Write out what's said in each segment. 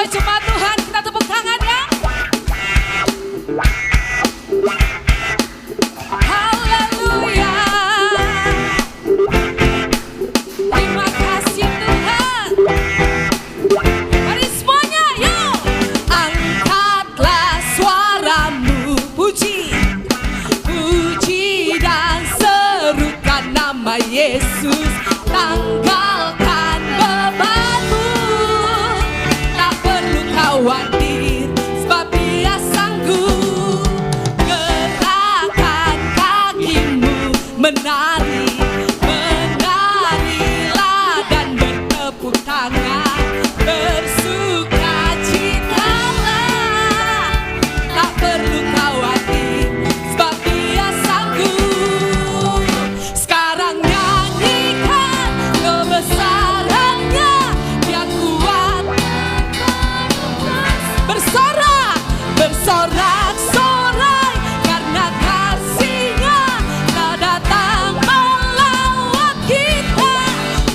semua jemaat Tuhan, kita tepuk tangan ya. Haleluya. Terima kasih Tuhan. Mari semuanya yuk. Angkatlah suaramu, puji, puji dan serukan nama Yesus. Tanggalkan bebanmu, tak perlu khawatir, sebab Dia sanggup. Gerakkan kakimu, menari, menarilah dan bertepuk tangan, bersukacitalah, tak perlu khawatir, sebab Dia sanggup. Sekarang nyanyikan kebesarannya, Dia kuat. Bersorak, bersorak-sorai, karena kasih-Nya telah datang melawat kita.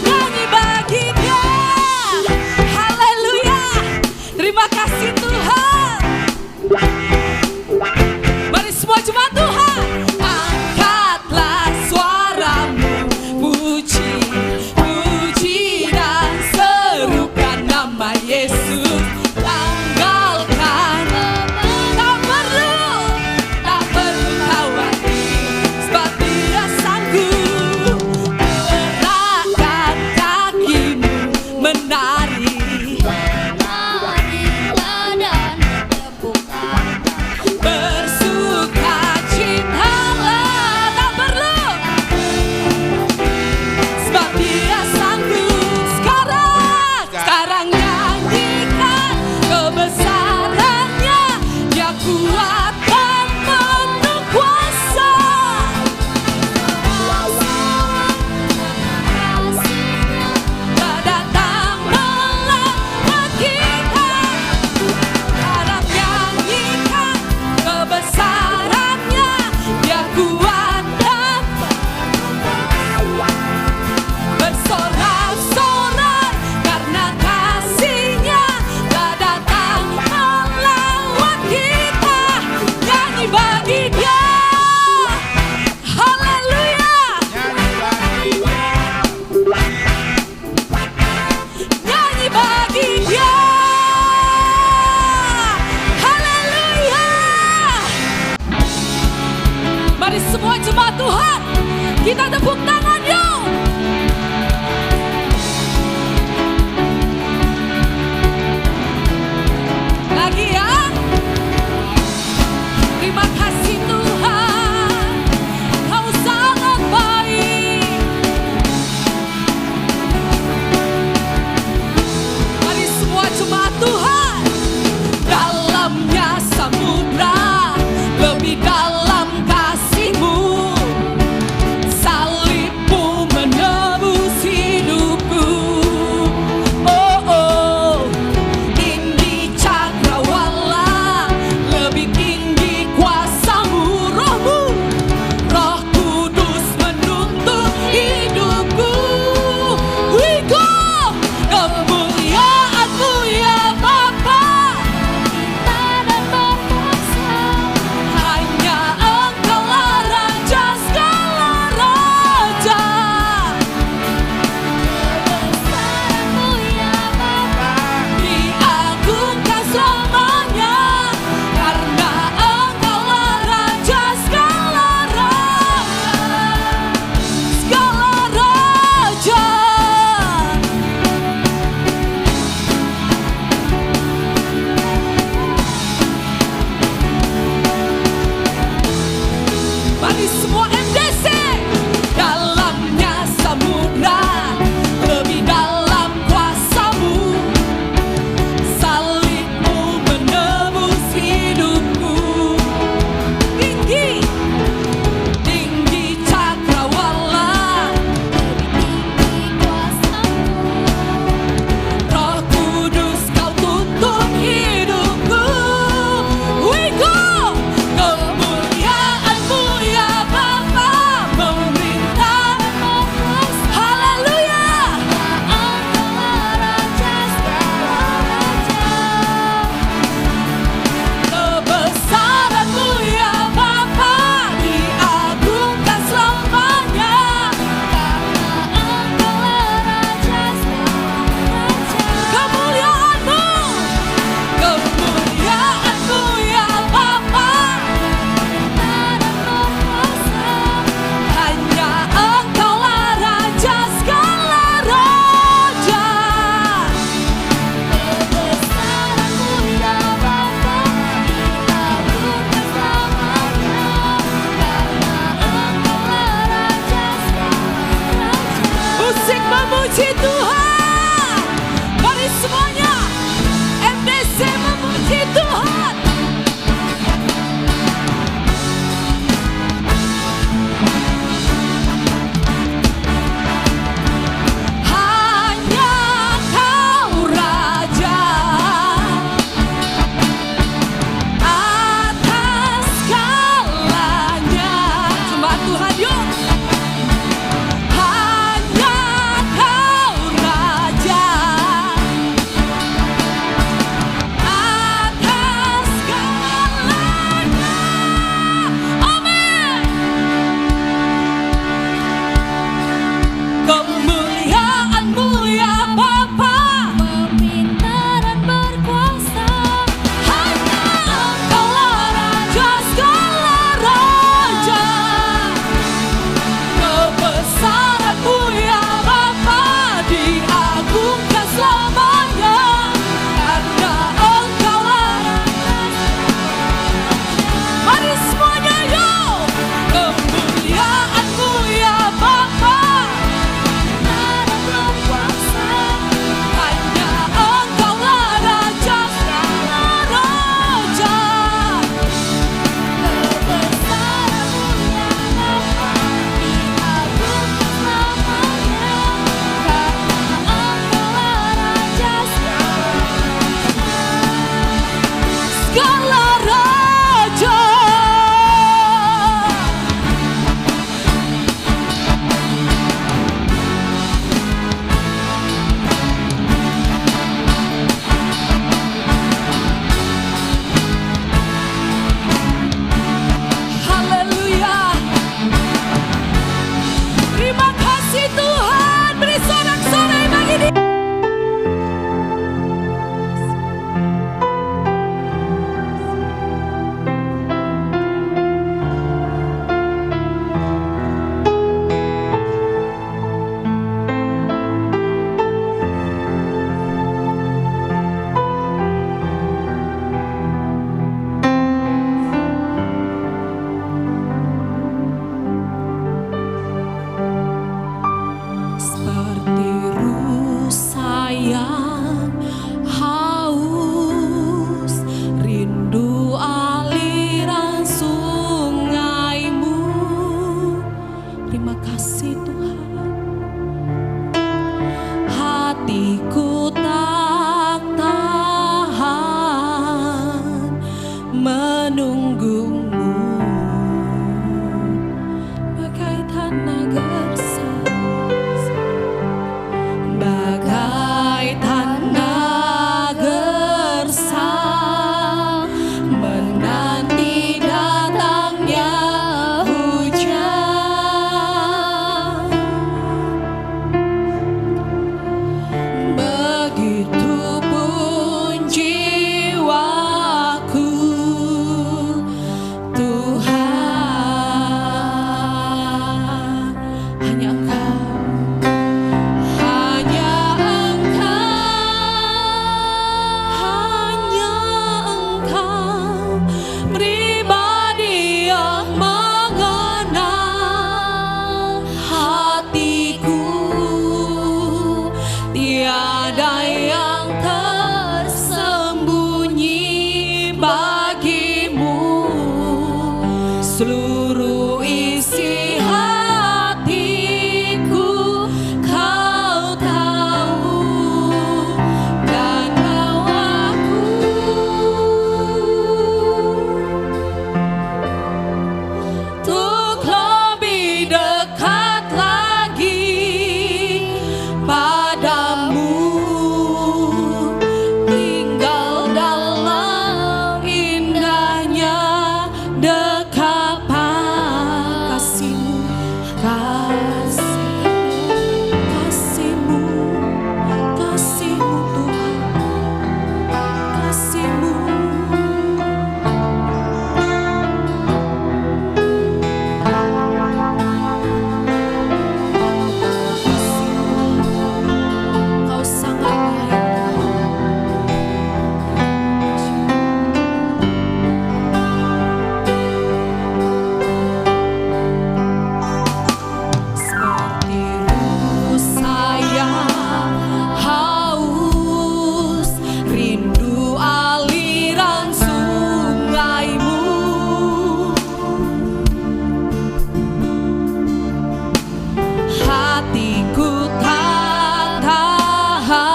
Nyanyi bagi Dia. Haleluya. Terima kasih Tuhan. Mari semua jemaat Tuhan, angkatlah suaramu, puji, puji dan serukan nama Yesus. Tanggalkan, tak perlu khawatir, sebab Dia sanggup. Gerakkan kakimu, menari, bersukacitalah, tak perlu, sebab Dia sanggup. Sekarang nyanyikan kebesarannya, Dia kuat dan penuh kuasa. Telah datang melawat kita. Sekarang nyanyikan kebesarannya, Dia kuat dan bersorak-sorai, karena kasih-Nya telah datang melawat kita. Nyanyi bagi Dia. Haleluya. Nyanyi bagi Dia. Haleluya. Mari semua jemaat Tuhan, kita tepuk tangan yuk. Lagi ya. Terima kasih Tuhan, Kau sangat baik. Mari semua jemaat Tuhan, dalamnya samudra, lebih dalam kasih-Mu. Salib tiada yang tersembunyi bagimu. Seluruh isi hatiku kau tahu, dan bawaku untuk lebih dekat lagi padamu, tinggal dalam indahnya dekapan kasih-Mu, kasih-Mu, kasih-Mu, kasih-Mu Tuhan, kasih-Mu. Kau sangat baik. Seperti rusa yang haus, rindu aliran sungai-Mu. Hatiku tak tahan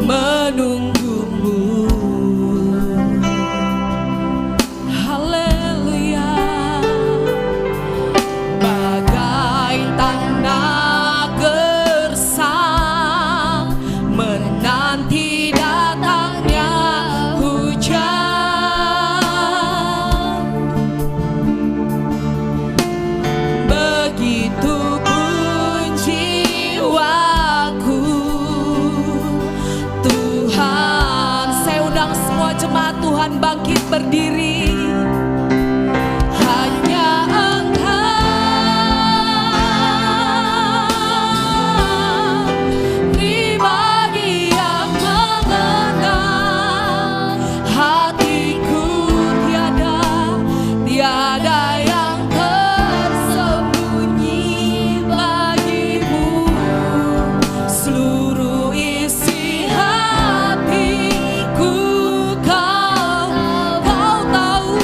menunggu-Mu. Haleluya. Bagai tanah gersang menanti datangnya hujan, begitu pun jiwaku. Tuhan, saya undang semua jemaat Tuhan bangkit berdiri. Hanya Engkau pribadi yang mengenal hatiku, tiada yang tersembunyi bagimu. Seluruh isi hatiku kau tahu,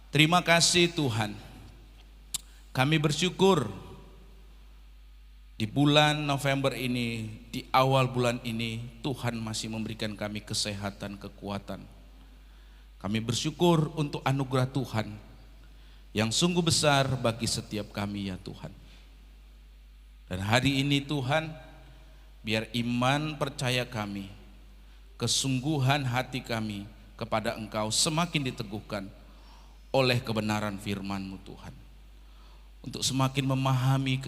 Terima kasih Tuhan. Kami bersyukur di bulan November ini, di awal bulan ini, Tuhan masih memberikan kami kesehatan, kekuatan. Kami bersyukur untuk anugerah Tuhan yang sungguh besar bagi setiap kami ya Tuhan. Dan hari ini Tuhan, biar iman percaya kami, kesungguhan hati kami kepada Engkau semakin diteguhkan oleh kebenaran firman-Mu Tuhan. Untuk semakin memahami,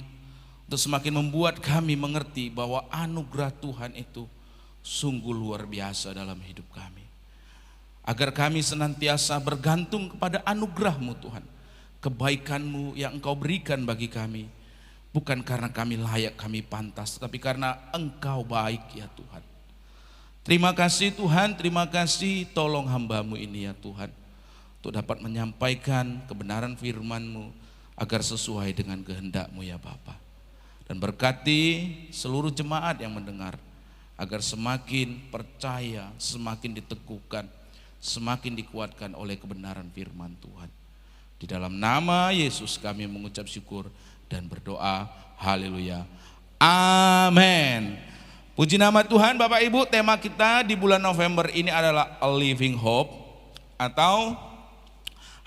untuk semakin membuat kami mengerti bahwa anugerah Tuhan itu sungguh luar biasa dalam hidup kami. Agar kami senantiasa bergantung kepada anugerah-Mu Tuhan, kebaikan-Mu yang Engkau berikan bagi kami. Bukan karena kami layak, kami pantas, tapi karena Engkau baik ya Tuhan. Terima kasih Tuhan, terima kasih, tolong hamba-Mu ini ya Tuhan, untuk dapat menyampaikan kebenaran firman-Mu agar sesuai dengan kehendak-Mu ya Bapa. Dan berkati seluruh jemaat yang mendengar, agar semakin percaya, semakin diteguhkan, semakin dikuatkan oleh kebenaran firman Tuhan. Di dalam nama Yesus kami mengucap syukur dan berdoa, haleluya, amin. Puji nama Tuhan. Bapak Ibu, tema kita di bulan November ini adalah A Living Hope, atau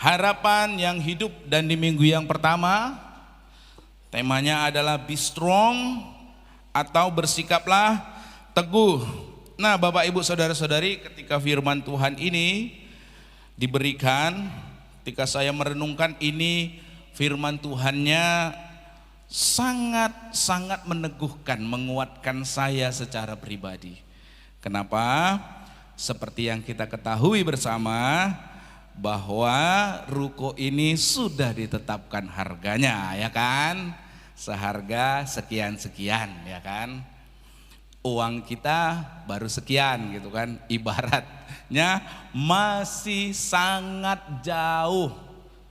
harapan yang hidup. Dan di minggu yang pertama temanya adalah Be Strong, atau bersikaplah teguh. Nah Bapak Ibu saudara-saudari, ketika firman Tuhan ini diberikan, ketika saya merenungkan ini, firman Tuhannya sangat meneguhkan, menguatkan saya secara pribadi. Kenapa? Seperti yang kita ketahui bersama, bahwa ruko ini sudah ditetapkan harganya, ya kan? Seharga sekian-sekian, ya kan? Uang kita baru sekian gitu kan, ibaratnya masih sangat jauh.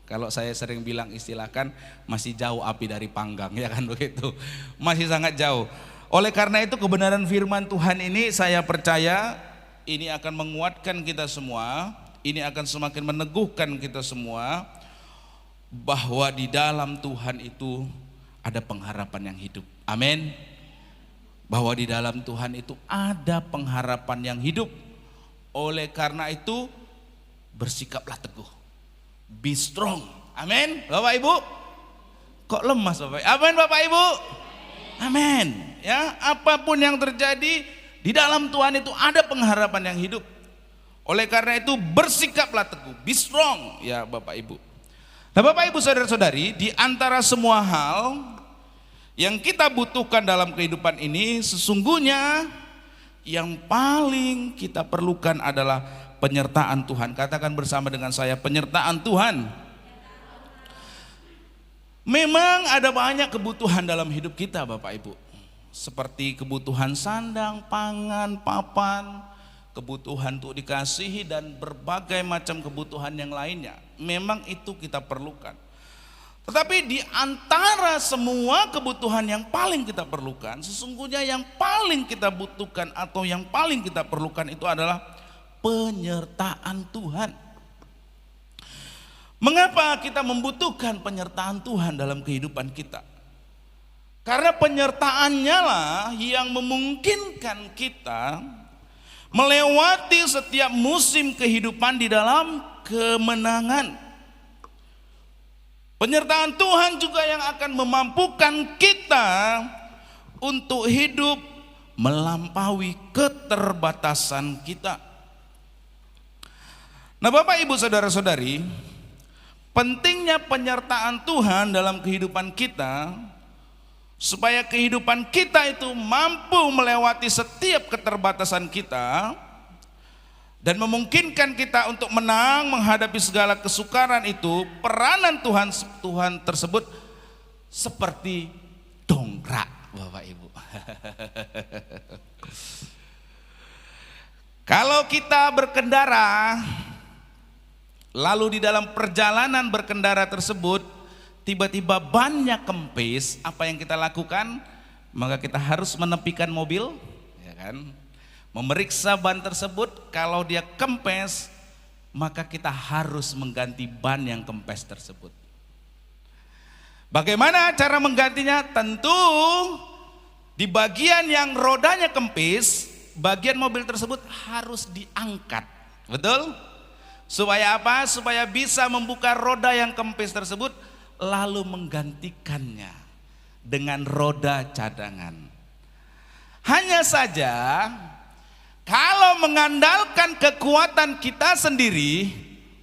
Kalau saya sering bilang, istilahkan, masih jauh api dari panggang, ya kan begitu, masih sangat jauh. Oleh karena itu kebenaran firman Tuhan ini saya percaya ini akan menguatkan kita semua, ini akan semakin meneguhkan kita semua, bahwa di dalam Tuhan itu ada pengharapan yang hidup, amin. Bahwa di dalam Tuhan itu ada pengharapan yang hidup. Oleh karena itu bersikaplah teguh, be strong, amin. Bapak Ibu, kok lemas Bapak? Amin Bapak Ibu, amin. Ya, apapun yang terjadi di dalam Tuhan itu ada pengharapan yang hidup. Oleh karena itu bersikaplah teguh, be strong ya Bapak Ibu. Nah Bapak Ibu saudara-saudari, di antara semua hal yang kita butuhkan dalam kehidupan ini, sesungguhnya yang paling kita perlukan adalah penyertaan Tuhan. Katakan bersama dengan saya, penyertaan Tuhan. Memang ada banyak kebutuhan dalam hidup kita Bapak Ibu, seperti kebutuhan sandang, pangan, papan, kebutuhan untuk dikasihi, dan berbagai macam kebutuhan yang lainnya. Memang itu kita perlukan. Tetapi di antara semua kebutuhan yang paling kita perlukan, sesungguhnya yang paling kita butuhkan atau yang paling kita perlukan itu adalah penyertaan Tuhan. Mengapa kita membutuhkan penyertaan Tuhan dalam kehidupan kita? Karena penyertaannya lah yang memungkinkan kita melewati setiap musim kehidupan di dalam kemenangan. Penyertaan Tuhan juga yang akan memampukan kita untuk hidup melampaui keterbatasan kita. Nah Bapak Ibu saudara-saudari, pentingnya penyertaan Tuhan dalam kehidupan kita, supaya kehidupan kita itu mampu melewati setiap keterbatasan kita dan memungkinkan kita untuk menang menghadapi segala kesukaran itu. Peranan Tuhan tersebut seperti dongkrak Bapak Ibu. Kalau kita berkendara, lalu di dalam perjalanan berkendara tersebut tiba-tiba bannya kempes, apa yang kita lakukan? Maka kita harus menepikan mobil, ya kan? Memeriksa ban tersebut, kalau dia kempes maka kita harus mengganti ban yang kempes tersebut. Bagaimana cara menggantinya? Tentu di bagian yang rodanya kempis, bagian mobil tersebut harus diangkat. Betul? Supaya apa? Supaya bisa membuka roda yang kempis tersebut, lalu menggantikannya dengan roda cadangan. Hanya saja kalau mengandalkan kekuatan kita sendiri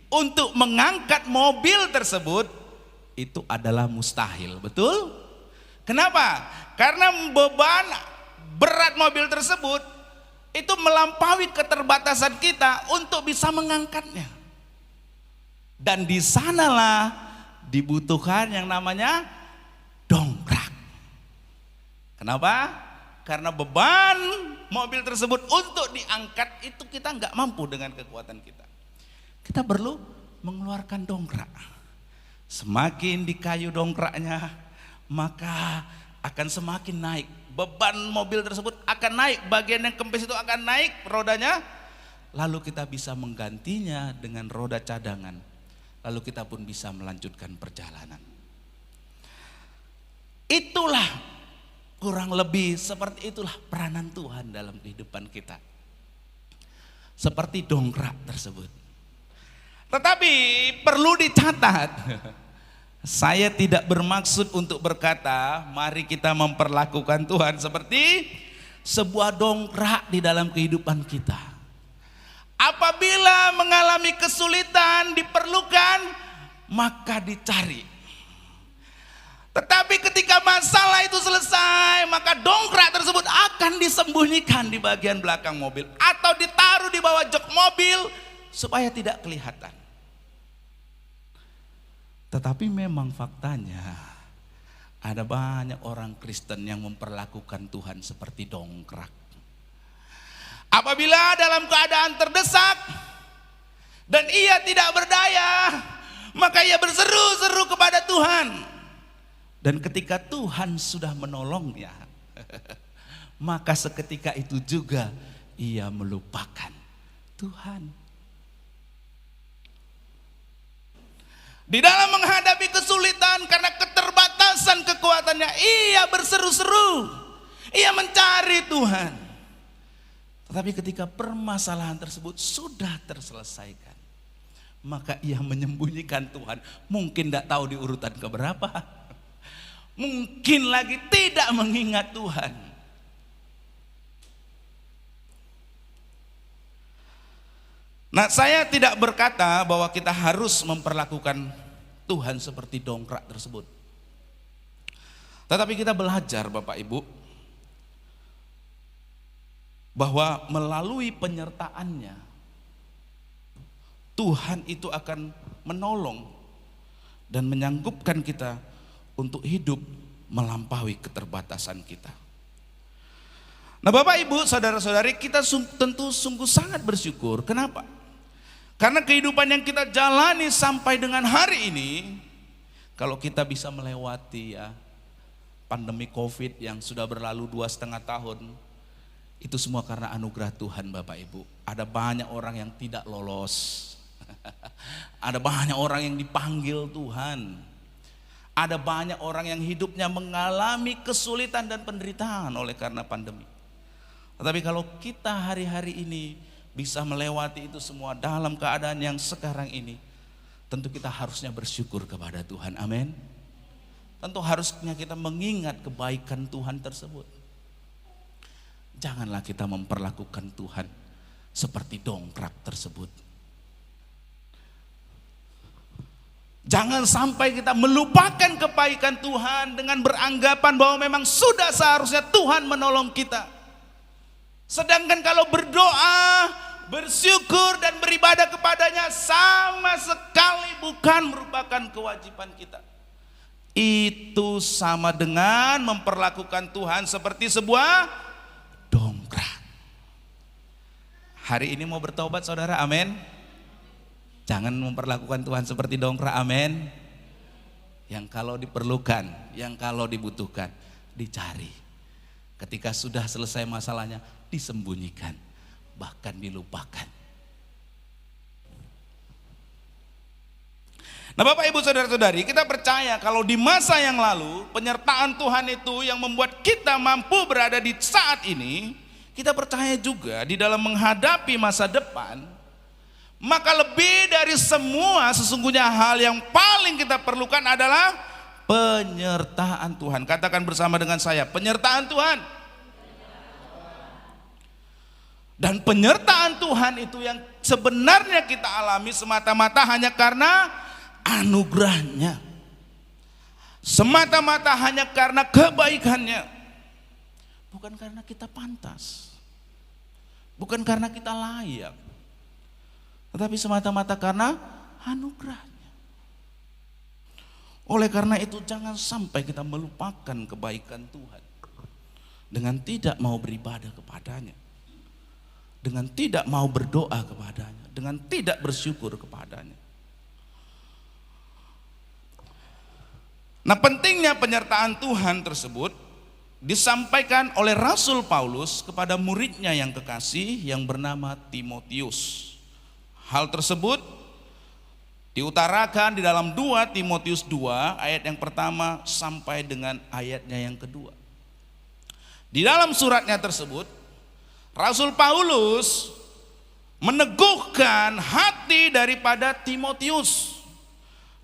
untuk mengangkat mobil tersebut, itu adalah mustahil. Betul? Kenapa? Karena beban berat mobil tersebut itu melampaui keterbatasan kita untuk bisa mengangkatnya. Dan di sanalah dibutuhkan yang namanya dongkrak. Kenapa? Karena beban mobil tersebut untuk diangkat itu kita nggak mampu dengan kekuatan kita. Kita perlu mengeluarkan dongkrak. Semakin dikayu dongkraknya, maka akan semakin naik. Beban mobil tersebut akan naik, bagian yang kempis itu akan naik rodanya. Lalu kita bisa menggantinya dengan roda cadangan. Lalu kita pun bisa melanjutkan perjalanan. Itulah, kurang lebih seperti itulah peranan Tuhan dalam kehidupan kita. Seperti dongkrak tersebut. Tetapi perlu dicatat, saya tidak bermaksud untuk berkata mari kita memperlakukan Tuhan seperti sebuah dongkrak di dalam kehidupan kita. Apabila mengalami kesulitan diperlukan, maka dicari. Tetapi ketika masalah itu selesai, maka dongkrak tersebut akan disembunyikan di bagian belakang mobil atau ditaruh di bawah jok mobil supaya tidak kelihatan. Tetapi memang faktanya ada banyak orang Kristen yang memperlakukan Tuhan seperti dongkrak. Apabila dalam keadaan terdesak dan ia tidak berdaya, maka ia berseru-seru kepada Tuhan. Dan ketika Tuhan sudah menolongnya, maka seketika itu juga ia melupakan Tuhan. Di dalam menghadapi kesulitan karena keterbatasan kekuatannya, ia berseru-seru, ia mencari Tuhan. Tetapi ketika permasalahan tersebut sudah terselesaikan, maka ia menyembunyikan Tuhan. Mungkin tidak tahu di urutan keberapa, mungkin lagi tidak mengingat Tuhan. Nah, saya tidak berkata bahwa kita harus memperlakukan Tuhan seperti dongkrak tersebut. Tetapi kita belajar Bapak Ibu, bahwa melalui penyertaannya Tuhan itu akan menolong dan menyanggupkan kita untuk hidup melampaui keterbatasan kita. Nah Bapak Ibu, saudara-saudari, kita tentu sungguh sangat bersyukur. Kenapa? Karena kehidupan yang kita jalani sampai dengan hari ini, kalau kita bisa melewati ya pandemi COVID yang sudah berlalu 2,5 tahun, itu semua karena anugerah Tuhan Bapak Ibu. Ada banyak orang yang tidak lolos. Ada banyak orang yang dipanggil Tuhan. Ada banyak orang yang hidupnya mengalami kesulitan dan penderitaan oleh karena pandemi. Tetapi kalau kita hari-hari ini bisa melewati itu semua dalam keadaan yang sekarang ini, tentu kita harusnya bersyukur kepada Tuhan. Amin. Tentu harusnya kita mengingat kebaikan Tuhan tersebut. Janganlah kita memperlakukan Tuhan seperti dongkrak tersebut. Jangan sampai kita melupakan kebaikan Tuhan dengan beranggapan bahwa memang sudah seharusnya Tuhan menolong kita. Sedangkan kalau berdoa, bersyukur dan beribadah kepadanya sama sekali bukan merupakan kewajiban kita. Itu sama dengan memperlakukan Tuhan seperti sebuah dongkrak. Hari ini mau bertobat saudara, amin. Jangan memperlakukan Tuhan seperti dongkrak, amin. Yang kalau diperlukan, yang kalau dibutuhkan, dicari. Ketika sudah selesai masalahnya, disembunyikan, bahkan dilupakan. Nah Bapak Ibu Saudara-saudari, kita percaya kalau di masa yang lalu penyertaan Tuhan itu yang membuat kita mampu berada di saat ini, kita percaya juga di dalam menghadapi masa depan, maka lebih dari semua sesungguhnya hal yang paling kita perlukan adalah penyertaan Tuhan. Katakan bersama dengan saya, penyertaan Tuhan. Dan penyertaan Tuhan itu yang sebenarnya kita alami semata-mata hanya karena anugerahnya, semata-mata hanya karena kebaikannya, bukan karena kita pantas, bukan karena kita layak, tetapi semata-mata karena anugerahnya. Oleh karena itu jangan sampai kita melupakan kebaikan Tuhan dengan tidak mau beribadah kepadanya, dengan tidak mau berdoa kepadanya, dengan tidak bersyukur kepadanya. Nah pentingnya penyertaan Tuhan tersebut disampaikan oleh Rasul Paulus kepada muridnya yang kekasih yang bernama Timotius. Hal tersebut diutarakan di dalam 2 Timotius 2 ayat yang pertama sampai dengan ayatnya yang kedua. Di dalam suratnya tersebut Rasul Paulus meneguhkan hati daripada Timotius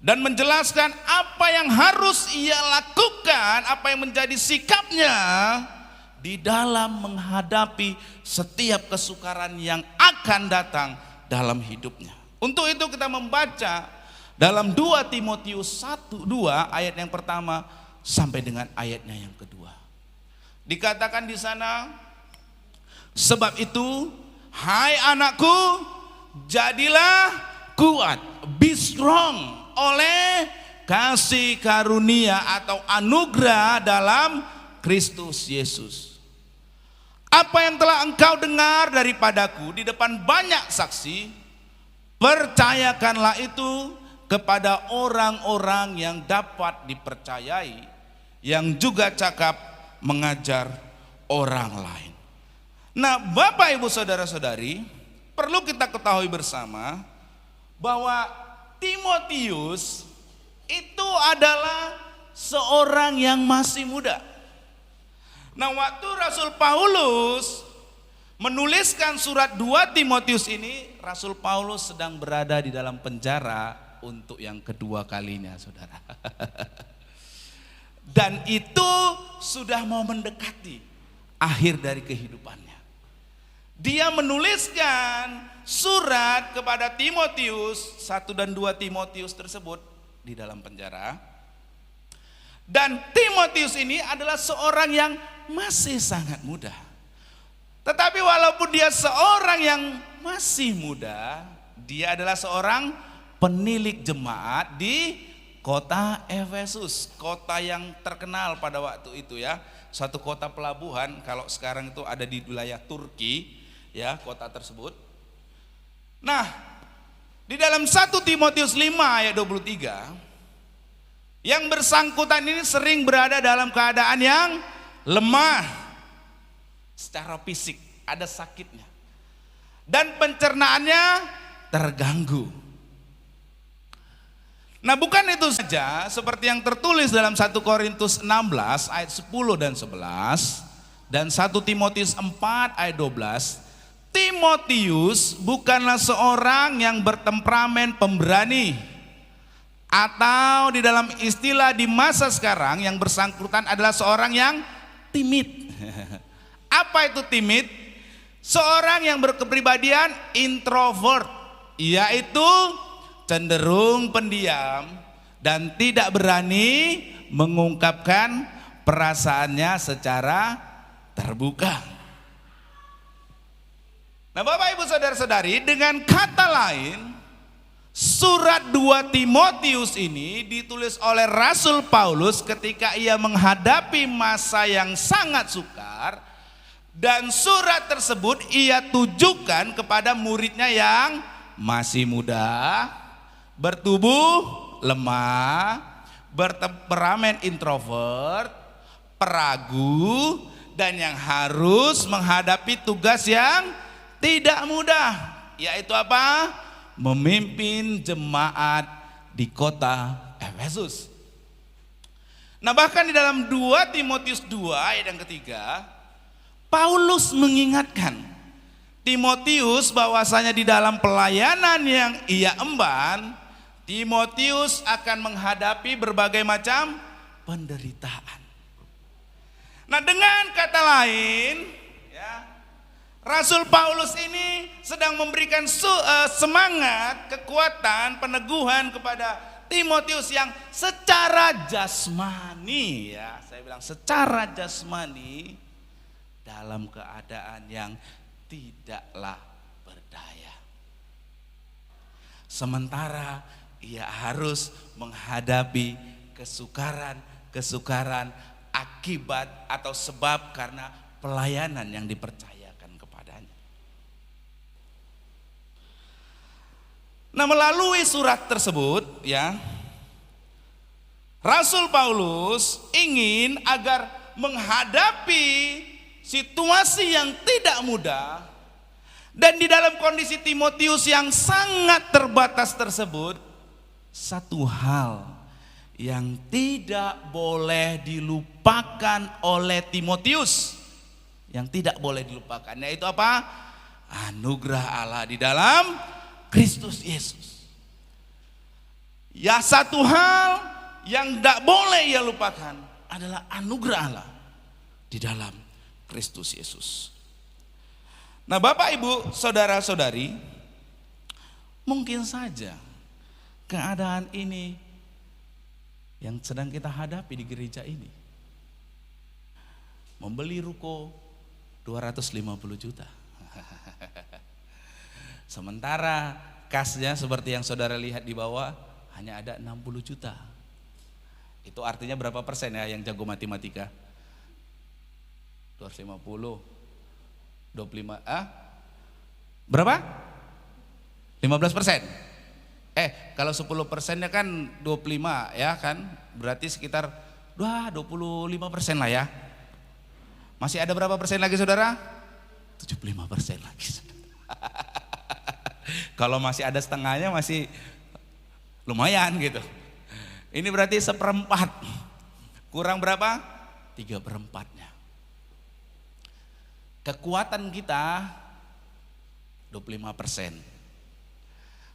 dan menjelaskan apa yang harus ia lakukan, apa yang menjadi sikapnya di dalam menghadapi setiap kesukaran yang akan datang dalam hidupnya. Untuk itu kita membaca dalam 2 Timotius 1-2 ayat yang pertama sampai dengan ayatnya yang kedua. Dikatakan di sana, sebab itu hai anakku, jadilah kuat, be strong oleh kasih karunia atau anugerah dalam Kristus Yesus. Apa yang telah engkau dengar daripadaku di depan banyak saksi, percayakanlah itu kepada orang-orang yang dapat dipercayai, yang juga cakap mengajar orang lain. Nah Bapak Ibu Saudara-saudari, perlu kita ketahui bersama bahwa Timotius itu adalah seorang yang masih muda. Nah waktu Rasul Paulus menuliskan surat 2 Timotius ini, Rasul Paulus sedang berada di dalam penjara untuk yang kedua kalinya, saudara. Dan itu sudah mau mendekati akhir dari kehidupannya. Dia menuliskan surat kepada Timotius, 1 dan 2 Timotius tersebut di dalam penjara. Dan Timotius ini adalah seorang yang masih sangat muda. Tetapi walaupun dia seorang yang masih muda, dia adalah seorang penilik jemaat di kota Efesus, kota yang terkenal pada waktu itu ya, satu kota pelabuhan. Kalau sekarang itu ada di wilayah Turki ya, kota tersebut. Nah, di dalam 1 Timotius 5 ayat 23, yang bersangkutan ini sering berada dalam keadaan yang lemah secara fisik, ada sakitnya, dan pencernaannya terganggu. Nah bukan itu saja, seperti yang tertulis dalam 1 Korintus 16 ayat 10 dan 11 dan 1 Timotius 4 ayat 12, Timotius bukanlah seorang yang bertemperamen pemberani, atau di dalam istilah di masa sekarang yang bersangkutan adalah seorang yang timid. Apa itu timid? Seorang yang berkepribadian introvert, yaitu cenderung pendiam dan tidak berani mengungkapkan perasaannya secara terbuka. Nah Bapak Ibu Saudara-saudari, dengan kata lain, surat 2 Timotius ini ditulis oleh Rasul Paulus ketika ia menghadapi masa yang sangat sukar, dan surat tersebut ia tujukan kepada muridnya yang masih muda, bertubuh lemah, bertemperamen introvert, peragu, dan yang harus menghadapi tugas yang tidak mudah, yaitu apa? Memimpin jemaat di kota Efesus. Nah, bahkan di dalam 2 Timotius 2 ayat yang ketiga, Paulus mengingatkan Timotius bahwasanya di dalam pelayanan yang ia emban, Timotius akan menghadapi berbagai macam penderitaan. Nah, dengan kata lain, ya, Rasul Paulus ini sedang memberikan semangat, kekuatan, peneguhan kepada Timotius yang secara jasmani, ya, saya bilang secara jasmani dalam keadaan yang tidaklah berdaya. Sementara ia harus menghadapi kesukaran akibat atau sebab karena pelayanan yang dipercayakan kepadanya. Nah, melalui surat tersebut, ya, Rasul Paulus ingin agar menghadapi situasi yang tidak mudah dan di dalam kondisi Timotius yang sangat terbatas tersebut, satu hal yang tidak boleh dilupakan oleh Timotius, yang tidak boleh dilupakan, yaitu apa? Anugerah Allah di dalam Kristus Yesus. Ya, satu hal yang tidak boleh ia lupakan adalah anugerah Allah di dalam Kristus Yesus. Nah, Bapak, Ibu, saudara-saudari, mungkin saja keadaan ini yang sedang kita hadapi di gereja ini. Membeli ruko 250 juta. Sementara kasnya seperti yang saudara lihat di bawah hanya ada 60 juta. Itu artinya berapa persen ya yang jago matematika? 250, 25, berapa? 15%. Kalau 10%-nya kan 25 ya kan, berarti sekitar 25% lah ya. Masih ada berapa persen lagi saudara? 75% lagi saudara. Kalau masih ada setengahnya masih lumayan gitu. Ini berarti 1/4. Kurang berapa? 3/4-nya. Kekuatan kita 25%.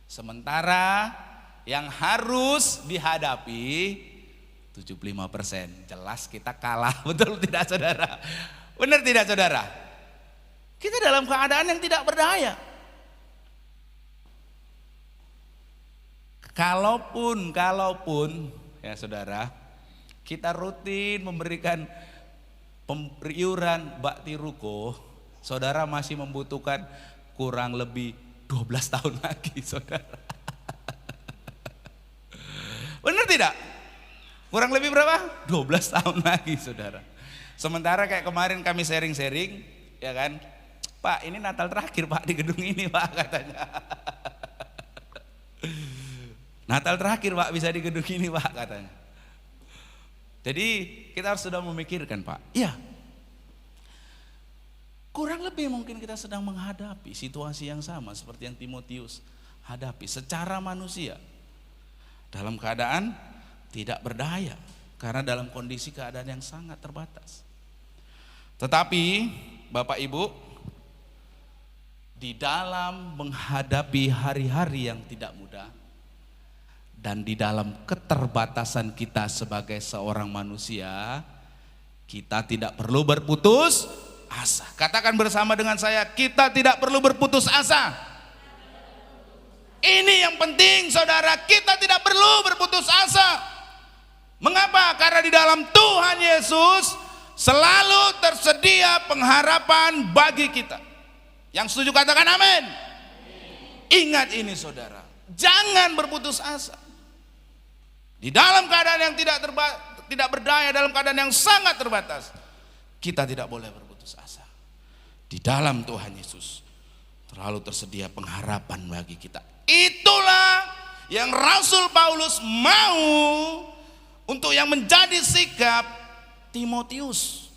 Sementara yang harus dihadapi 75%. Jelas kita kalah, betul tidak saudara? Benar tidak saudara? Kita dalam keadaan yang tidak berdaya. Kalaupun ya saudara, kita rutin memberikan iuran bakti ruko, saudara masih membutuhkan kurang lebih 12 tahun lagi saudara. Benar tidak? Kurang lebih berapa? 12 tahun lagi saudara. Sementara kayak kemarin kami sharing-sharing, ya kan, Pak, ini Natal terakhir Pak di gedung ini Pak, katanya. Natal terakhir Pak bisa di gedung ini Pak, katanya. Jadi kita harus sudah memikirkan Pak, iya, kurang lebih mungkin kita sedang menghadapi situasi yang sama seperti yang Timotius hadapi secara manusia. Dalam keadaan tidak berdaya karena dalam kondisi keadaan yang sangat terbatas. Tetapi Bapak Ibu, di dalam menghadapi hari-hari yang tidak mudah dan di dalam keterbatasan kita sebagai seorang manusia, kita tidak perlu berputus asa. Katakan bersama dengan saya, kita tidak perlu berputus asa. Ini yang penting saudara, kita tidak perlu berputus asa. Mengapa? Karena di dalam Tuhan Yesus selalu tersedia pengharapan bagi kita. Yang setuju katakan amin. Ingat ini saudara, jangan berputus asa. Di dalam keadaan yang tidak berdaya, dalam keadaan yang sangat terbatas, kita tidak boleh berputus asa. Di dalam Tuhan Yesus terlalu tersedia pengharapan bagi kita. Itulah yang Rasul Paulus mau untuk yang menjadi sikap Timotius.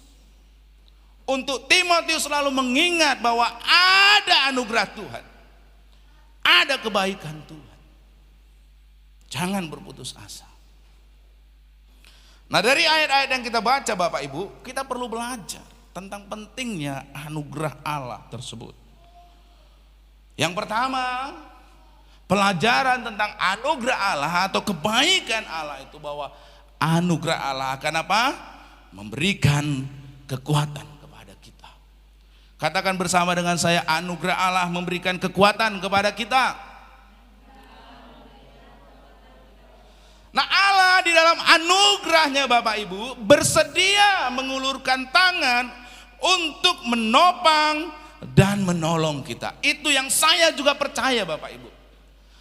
Untuk Timotius selalu mengingat bahwa ada anugerah Tuhan, ada kebaikan Tuhan. Jangan berputus asa. Nah, dari ayat-ayat yang kita baca Bapak Ibu, kita perlu belajar tentang pentingnya anugerah Allah tersebut. Yang pertama, pelajaran tentang anugerah Allah atau kebaikan Allah itu bahwa anugerah Allah akan apa? Memberikan kekuatan kepada kita. Katakan bersama dengan saya, anugerah Allah memberikan kekuatan kepada kita. Nah, Allah di dalam anugerahnya Bapak Ibu bersedia mengulurkan tangan untuk menopang dan menolong kita. Itu yang saya juga percaya Bapak Ibu.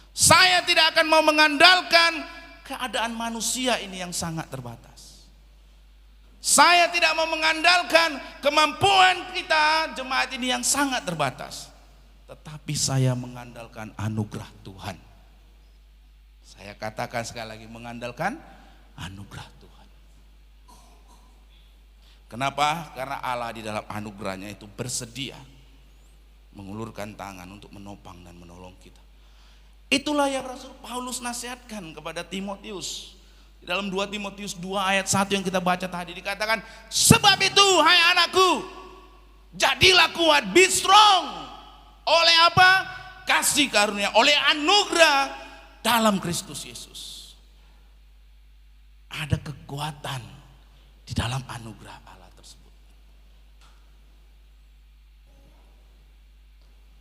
Saya tidak akan mau mengandalkan keadaan manusia ini yang sangat terbatas. Saya tidak mau mengandalkan kemampuan kita jemaat ini yang sangat terbatas. Tetapi saya mengandalkan anugerah Tuhan. Saya katakan sekali lagi, mengandalkan anugerah Tuhan. Kenapa? Karena Allah di dalam anugerahnya itu bersedia mengulurkan tangan untuk menopang dan menolong kita. Itulah yang Rasul Paulus nasihatkan kepada Timotius. Di dalam 2 Timotius 2 ayat 1 yang kita baca tadi dikatakan, sebab itu hai anakku, jadilah kuat, be strong. Oleh apa? Kasih karunia, oleh anugerah dalam Kristus Yesus. Ada kekuatan di dalam anugerah Allah tersebut.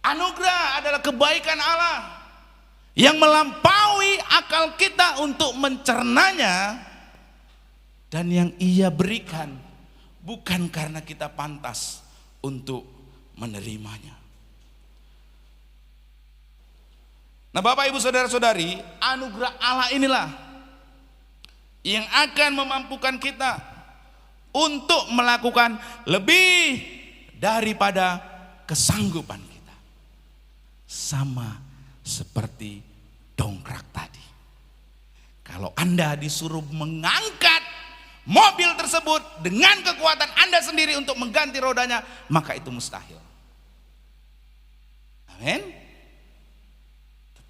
Anugerah adalah kebaikan Allah yang melampaui akal kita untuk mencernanya, dan yang Ia berikan bukan karena kita pantas untuk menerimanya. Nah, Bapak Ibu Saudara-saudari, anugerah Allah inilah yang akan memampukan kita untuk melakukan lebih daripada kesanggupan kita. Sama seperti dongkrak tadi. Kalau Anda disuruh mengangkat mobil tersebut dengan kekuatan Anda sendiri untuk mengganti rodanya, maka itu mustahil. Amin.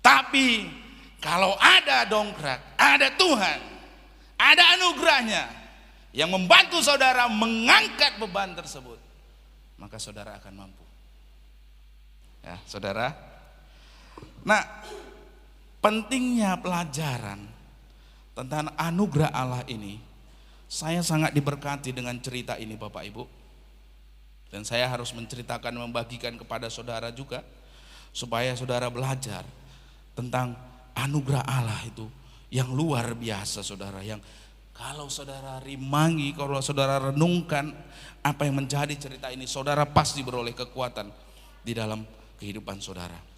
Tapi kalau ada dongkrak, ada Tuhan, ada anugerahnya yang membantu saudara mengangkat beban tersebut, maka saudara akan mampu. Ya, saudara. Nah, pentingnya pelajaran tentang anugerah Allah ini, saya sangat diberkati dengan cerita ini Bapak Ibu. Dan saya harus menceritakan, membagikan kepada saudara juga, supaya saudara belajar tentang anugerah Allah itu yang luar biasa saudara, yang kalau saudara rimangi, kalau saudara renungkan apa yang menjadi cerita ini, saudara pasti beroleh kekuatan di dalam kehidupan saudara.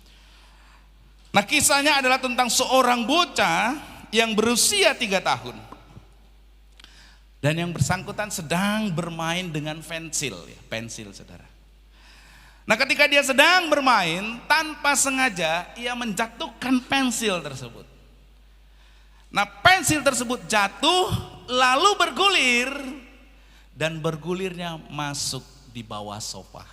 Nah, kisahnya adalah tentang seorang bocah yang berusia 3 tahun dan yang bersangkutan sedang bermain dengan pensil, pensil saudara. Nah, ketika dia sedang bermain, tanpa sengaja ia menjatuhkan pensil tersebut. Nah, pensil tersebut jatuh lalu bergulir, dan bergulirnya masuk di bawah sofa.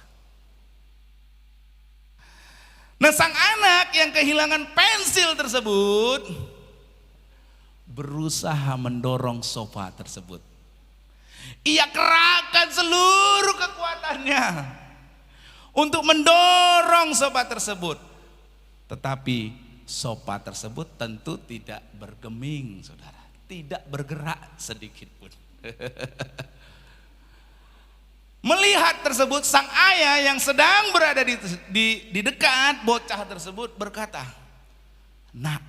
Nah, sang anak yang kehilangan pensil tersebut berusaha mendorong sofa tersebut. Ia kerahkan seluruh kekuatannya untuk mendorong sofa tersebut, tetapi sofa tersebut tentu tidak bergeming saudara, tidak bergerak sedikit pun. Melihat tersebut, sang ayah yang sedang berada di dekat bocah tersebut berkata, "Nak,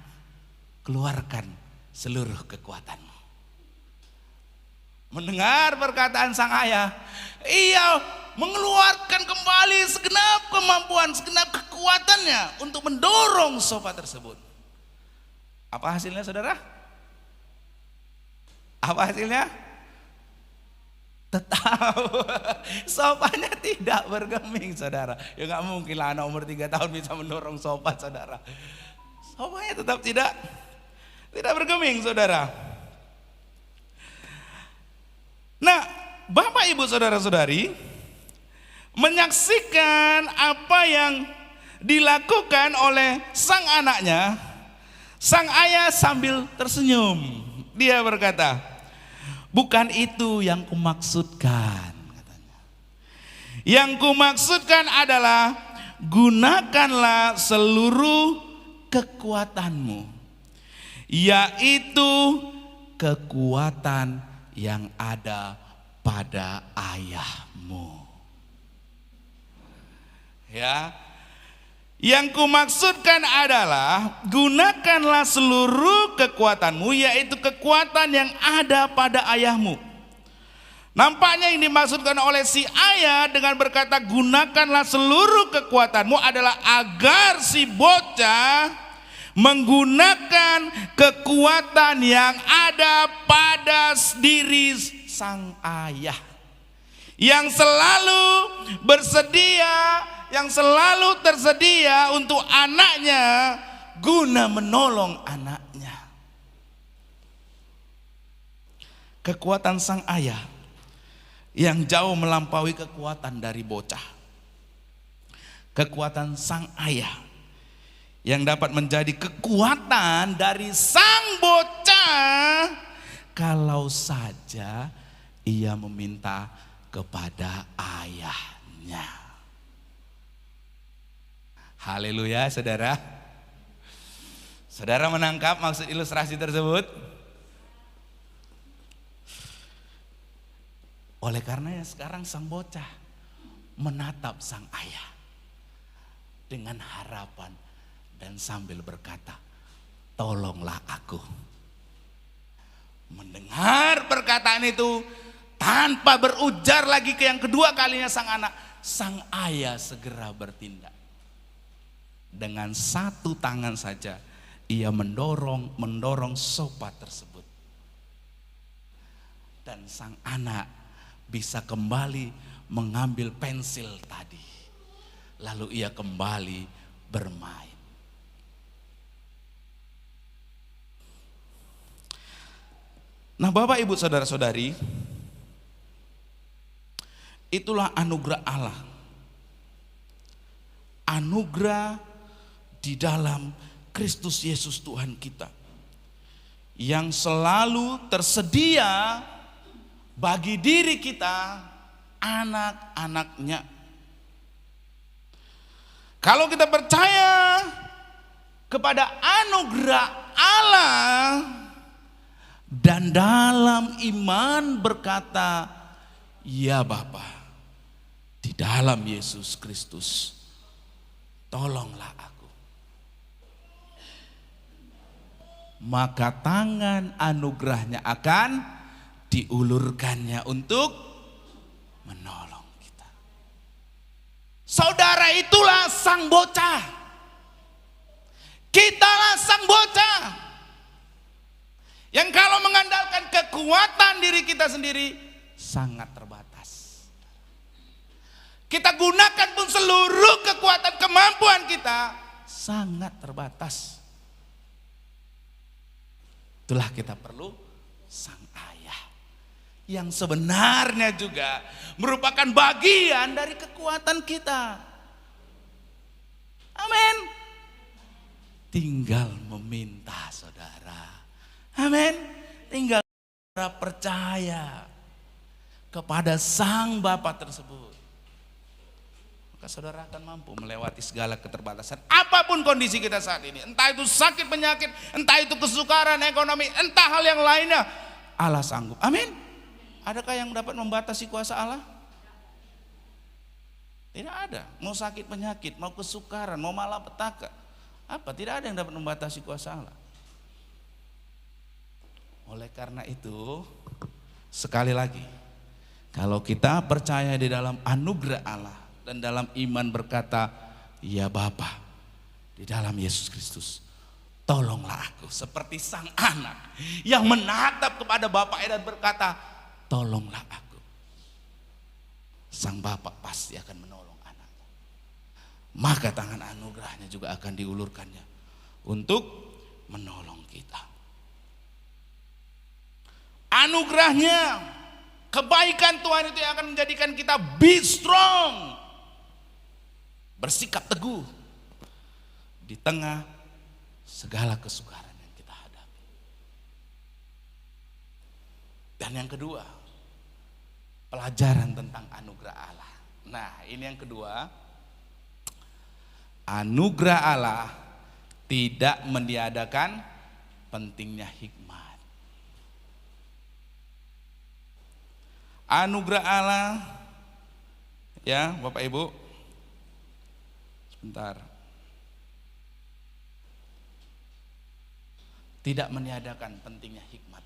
keluarkan seluruh kekuatanmu." Mendengar perkataan sang ayah, ia mengeluarkan kembali segenap kemampuan, segenap kekuatannya untuk mendorong sofa tersebut. Apa hasilnya saudara? Apa hasilnya? Tetap sofanya tidak bergeming saudara. Ya nggak mungkin lah anak umur 3 tahun bisa mendorong sofa saudara. Sofanya tetap tidak bergeming saudara. Nah, Bapak Ibu Saudara-saudari menyaksikan apa yang dilakukan oleh sang anaknya, Sang ayah sambil tersenyum, dia berkata, bukan itu yang kumaksudkan, katanya. Yang kumaksudkan adalah gunakanlah seluruh kekuatanmu, yaitu kekuatan yang ada pada ayahmu. Ya, yang kumaksudkan adalah gunakanlah seluruh kekuatanmu, yaitu kekuatan yang ada pada ayahmu. Nampaknya yang dimaksudkan oleh si ayah dengan berkata gunakanlah seluruh kekuatanmu adalah agar si bocah menggunakan kekuatan yang ada pada diri sang ayah, yang selalu bersedia, yang selalu tersedia untuk anaknya guna menolong anaknya. Kekuatan sang ayah yang jauh melampaui kekuatan dari bocah. Kekuatan sang ayah yang dapat menjadi kekuatan dari sang bocah kalau saja ia meminta kepada ayahnya. Haleluya, saudara. Saudara menangkap maksud ilustrasi tersebut? Oleh karenanya sekarang sang bocah menatap sang ayah dengan harapan dan sambil berkata, tolonglah aku. Mendengar perkataan itu, tanpa berujar lagi ke yang kedua kalinya sang ayah segera bertindak. Dengan satu tangan saja ia mendorong sofa tersebut. Dan sang anak bisa kembali mengambil pensil tadi. Lalu ia kembali bermain. Nah, Bapak Ibu saudara-saudari, itulah anugerah Allah. Anugerah di dalam Kristus Yesus Tuhan kita, yang selalu tersedia bagi diri kita, anak-anaknya. Kalau kita percaya kepada anugerah Allah dan dalam iman berkata, ya Bapa, di dalam Yesus Kristus, tolonglah aku. Maka tangan anugerahnya akan diulurkannya untuk menolong kita. Saudara, itulah sang bocah. Kitalah sang bocah yang kalau mengandalkan kekuatan diri kita sendiri sangat terbatas. Kita gunakan pun seluruh kekuatan kemampuan kita sangat terbatas. Itulah kita perlu sang ayah yang sebenarnya juga merupakan bagian dari kekuatan kita. Amin. Tinggal meminta, saudara. Amin. Tinggal percaya kepada sang Bapa tersebut. Maka saudara akan mampu melewati segala keterbatasan. Apapun kondisi kita saat ini. Entah itu sakit penyakit, entah itu kesukaran ekonomi, entah hal yang lainnya. Allah sanggup. Amin. Adakah yang dapat membatasi kuasa Allah? Tidak ada. Mau sakit penyakit, mau kesukaran, mau malapetaka. Apa? Tidak ada yang dapat membatasi kuasa Allah. Oleh karena itu, sekali lagi, kalau kita percaya di dalam anugerah Allah dan dalam iman berkata, ya Bapa, di dalam Yesus Kristus, tolonglah aku. Seperti sang anak yang menatap kepada bapaknya dan berkata, tolonglah aku. Sang bapak pasti akan menolong anaknya. Maka tangan anugerahnya juga akan diulurkannya untuk menolong kita. Anugerahnya, kebaikan Tuhan itu yang akan menjadikan kita be strong, bersikap teguh di tengah segala kesukaran Dan yang kedua, pelajaran tentang anugerah Allah. Nah, ini yang kedua. Anugerah Allah tidak meniadakan pentingnya hikmat. Anugerah Allah, ya Bapak Ibu, sebentar. Tidak meniadakan pentingnya hikmat.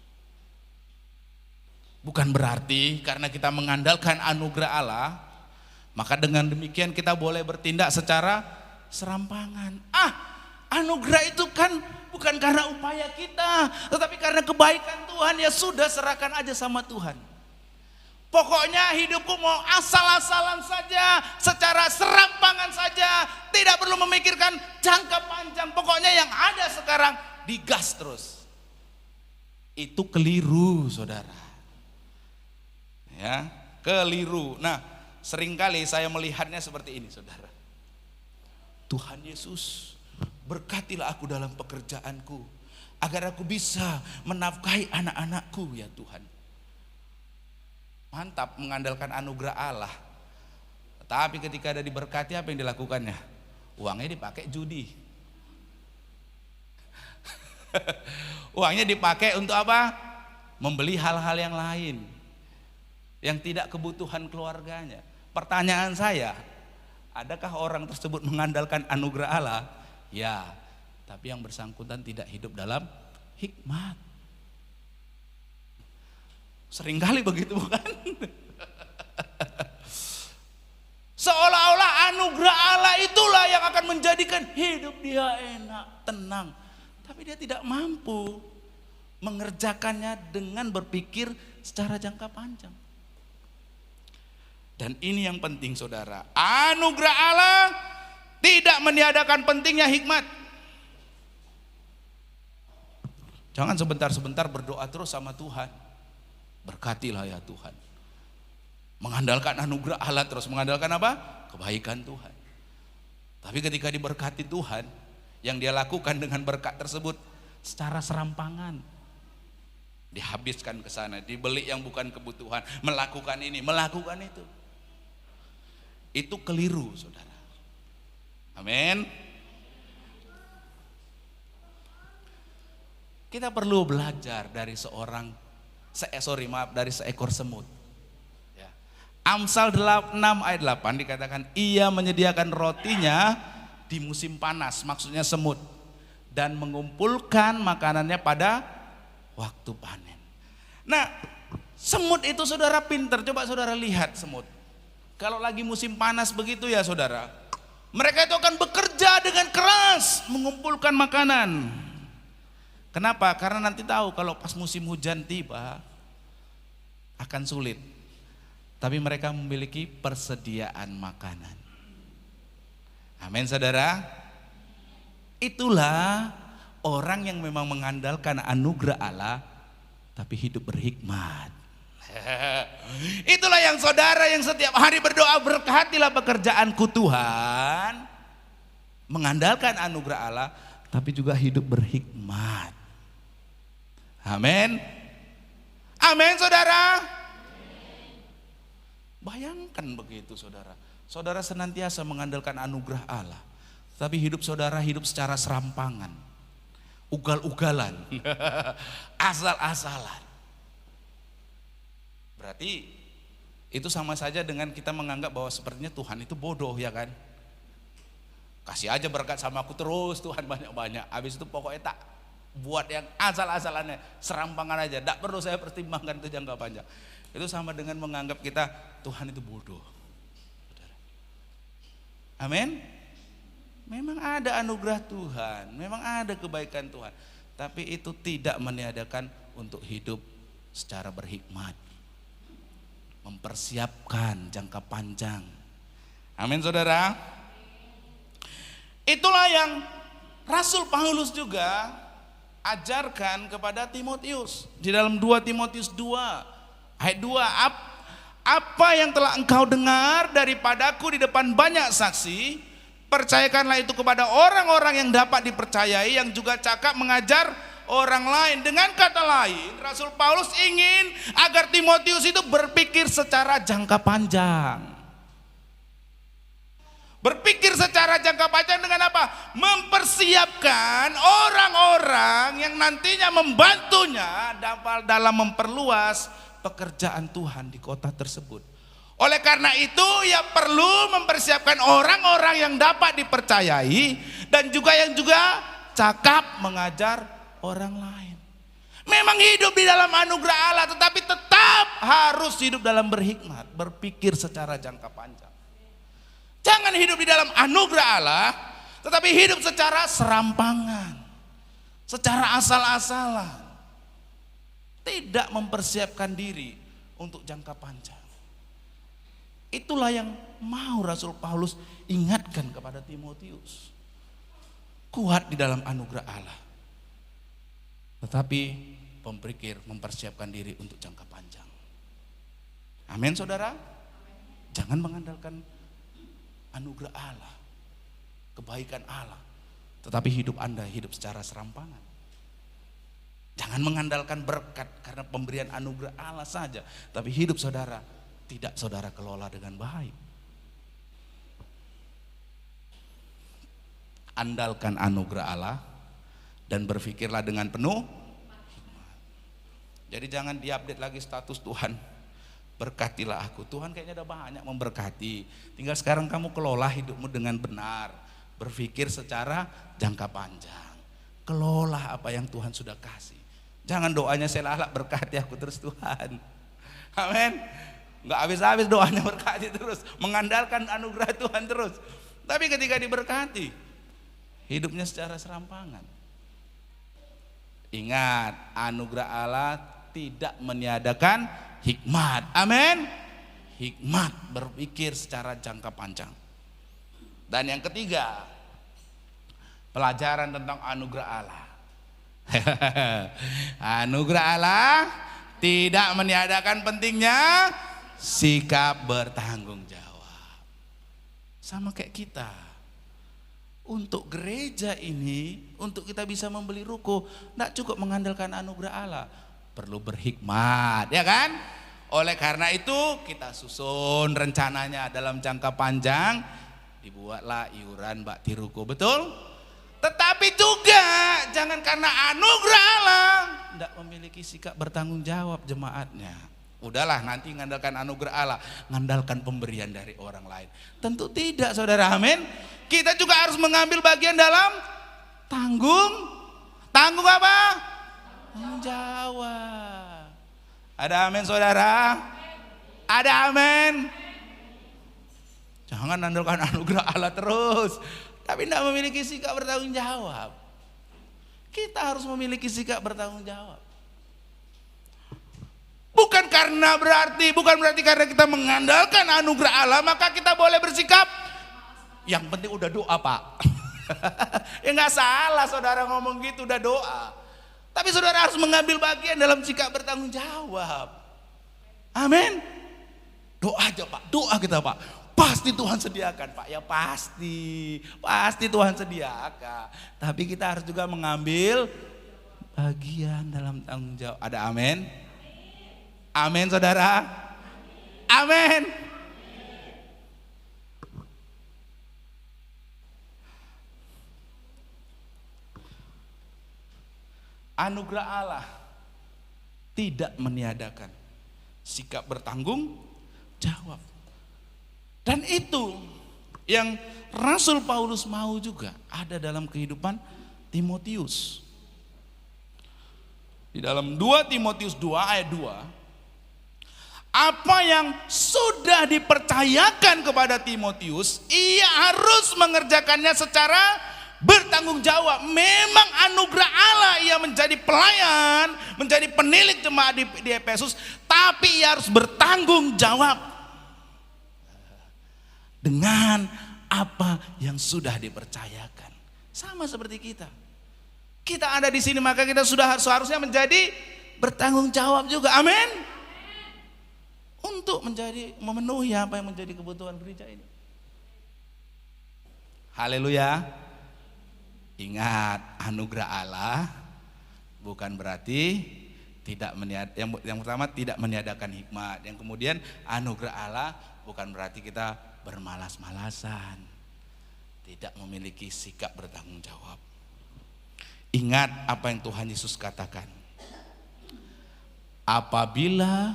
Bukan berarti karena kita mengandalkan anugerah Allah, maka dengan demikian kita boleh bertindak secara serampangan. Anugerah itu kan bukan karena upaya kita, tetapi karena kebaikan Tuhan. Ya sudah, serahkan aja sama Tuhan. Pokoknya hidupku mau asal-asalan saja, secara serampangan saja, tidak perlu memikirkan jangka panjang. Pokoknya yang ada sekarang digas terus. Itu keliru, saudara. Ya, keliru. Nah, seringkali saya melihatnya seperti ini, saudara. Tuhan Yesus, berkatilah aku dalam pekerjaanku, agar aku bisa menafkahi anak-anakku, ya Tuhan. Mantap mengandalkan anugerah Allah. Tapi ketika ada diberkati, apa yang dilakukannya? Uangnya dipakai judi. Uangnya dipakai untuk apa? Membeli hal-hal yang lain yang tidak kebutuhan keluarganya. Pertanyaan saya, adakah orang tersebut mengandalkan anugerah Allah? Ya, tapi yang bersangkutan tidak hidup dalam hikmat. Seringkali begitu, bukan? Seolah-olah anugerah Allah itulah yang akan menjadikan hidup dia enak, tenang. Tapi dia tidak mampu mengerjakannya dengan berpikir secara jangka panjang. Dan ini yang penting, saudara. Anugerah Allah tidak meniadakan pentingnya hikmat. Jangan sebentar-sebentar berdoa terus sama Tuhan. Berkatilah ya Tuhan. Mengandalkan anugerah Allah terus. Mengandalkan apa? Kebaikan Tuhan. Tapi ketika diberkati Tuhan, yang dia lakukan dengan berkat tersebut secara serampangan. Dihabiskan ke sana, dibeli yang bukan kebutuhan, melakukan ini, melakukan itu. Itu keliru, saudara. Amin. Kita perlu belajar dari dari seekor semut. Ya. Amsal 6 ayat 8 dikatakan, ia menyediakan rotinya di musim panas, maksudnya semut, dan mengumpulkan makanannya pada waktu panen. Nah, semut itu saudara pinter. Coba saudara lihat semut. Kalau lagi musim panas begitu ya saudara, mereka itu akan bekerja dengan keras mengumpulkan makanan. Kenapa? Karena nanti tahu kalau pas musim hujan tiba akan sulit. Tapi mereka memiliki persediaan makanan. Amin, saudara. Itulah orang yang memang mengandalkan anugerah Allah tapi hidup berhikmat. Itulah yang saudara yang setiap hari berdoa, berkatilah pekerjaanku Tuhan, mengandalkan anugerah Allah tapi juga hidup berhikmat. Amin. Amin, saudara. Bayangkan begitu, saudara. Saudara senantiasa mengandalkan anugerah Allah, tapi hidup saudara hidup secara serampangan, ugal-ugalan, asal-asalan. Berarti itu sama saja dengan kita menganggap bahwa sepertinya Tuhan itu bodoh, ya kan? Kasih aja berkat sama aku terus Tuhan, banyak-banyak. Habis itu pokoknya tak buat yang asal-asalannya, serampangan aja, tak perlu saya pertimbangkan itu jangka panjang. Itu sama dengan menganggap kita Tuhan itu bodoh. Amin. Memang ada anugerah Tuhan, memang ada kebaikan Tuhan, tapi itu tidak meniadakan untuk hidup secara berhikmat, mempersiapkan jangka panjang. Amin, saudara. Itulah yang Rasul Paulus juga ajarkan kepada Timotius di dalam 2 Timotius 2 ayat 2. Apa yang telah engkau dengar daripadaku di depan banyak saksi, percayakanlah itu kepada orang-orang yang dapat dipercayai, yang juga cakap mengajar orang lain. Dengan kata lain, Rasul Paulus ingin agar Timotius itu berpikir secara jangka panjang. Berpikir secara jangka panjang dengan apa? Mempersiapkan orang-orang yang nantinya membantunya dalam memperluas pekerjaan Tuhan di kota tersebut. Oleh karena itu, ia perlu mempersiapkan orang-orang yang dapat dipercayai dan juga yang cakap mengajar orang lain. Memang hidup di dalam anugerah Allah, tetapi tetap harus hidup dalam berhikmat, berpikir secara jangka panjang. Jangan hidup di dalam anugerah Allah, tetapi hidup secara serampangan, secara asal-asalan. Tidak mempersiapkan diri untuk jangka panjang. Itulah yang mau Rasul Paulus ingatkan kepada Timotius. Kuat di dalam anugerah Allah, tetapi mempersiapkan diri untuk jangka panjang. Amin, saudara. Jangan mengandalkan anugerah Allah, kebaikan Allah, tetapi hidup Anda hidup secara serampangan. Jangan mengandalkan berkat karena pemberian anugerah Allah saja, tapi hidup saudara tidak saudara kelola dengan baik. Andalkan anugerah Allah dan berpikirlah dengan penuh hikmat. Jadi jangan diupdate lagi status Tuhan. Berkatilah aku. Tuhan kayaknya udah banyak memberkati. Tinggal sekarang kamu kelola hidupmu dengan benar. Berpikir secara jangka panjang. Kelola apa yang Tuhan sudah kasih. Jangan doanya selalu berkati aku terus Tuhan. Amin. Nggak habis-habis doanya berkati terus. Mengandalkan anugerah Tuhan terus. Tapi ketika diberkati, hidupnya secara serampangan. Ingat, anugerah Allah tidak meniadakan hikmat. Amin. Hikmat berpikir secara jangka panjang. Dan yang ketiga, pelajaran tentang anugerah Allah. Anugerah Allah tidak meniadakan pentingnya sikap bertanggung jawab. Sama kayak kita. Untuk gereja ini, untuk kita bisa membeli ruko, tidak cukup mengandalkan anugerah Allah. Perlu berhikmat, ya kan? Oleh karena itu kita susun rencananya dalam jangka panjang, dibuatlah iuran bakti ruko, betul? Tetapi juga jangan karena anugerah Allah tidak memiliki sikap bertanggung jawab jemaatnya. Udahlah nanti ngandalkan anugerah Allah, ngandalkan pemberian dari orang lain. Tentu tidak, saudara. Amin. Kita juga harus mengambil bagian dalam tanggung apa? Menjawab. Ada amin, saudara? Ada amin. Jangan andalkan anugerah Allah terus, tapi tidak memiliki sikap bertanggung jawab. Kita harus memiliki sikap bertanggung jawab. Bukan berarti karena kita mengandalkan anugerah Allah maka kita boleh bersikap yang penting udah doa, Pak. Ya nggak salah saudara ngomong gitu, udah doa. Tapi saudara harus mengambil bagian dalam sikap bertanggung jawab. Amin. Doa aja, Pak. Doa kita, Pak. Pasti Tuhan sediakan, Pak. Ya pasti Tuhan sediakan. Tapi kita harus juga mengambil bagian dalam tanggung jawab. Ada amin? Amin, saudara. Amin. Anugerah Allah tidak meniadakan sikap bertanggung jawab. Dan itu yang Rasul Paulus mau juga ada dalam kehidupan Timotius. Di dalam 2 Timotius 2 ayat 2, apa yang sudah dipercayakan kepada Timotius, ia harus mengerjakannya secara bertanggung jawab. Memang anugerah Allah ia menjadi pelayan, menjadi penilik jemaat di Efesus, tapi ia harus bertanggung jawab dengan apa yang sudah dipercayakan. Sama seperti kita. Kita ada di sini maka kita sudah seharusnya menjadi bertanggung jawab juga. Amin. Untuk memenuhi apa yang menjadi kebutuhan gereja ini. Haleluya. Ingat, anugerah Allah bukan berarti yang pertama tidak meniadakan hikmat. Yang kemudian anugerah Allah bukan berarti kita bermalas-malasan, tidak memiliki sikap bertanggung jawab. Ingat apa yang Tuhan Yesus katakan. Apabila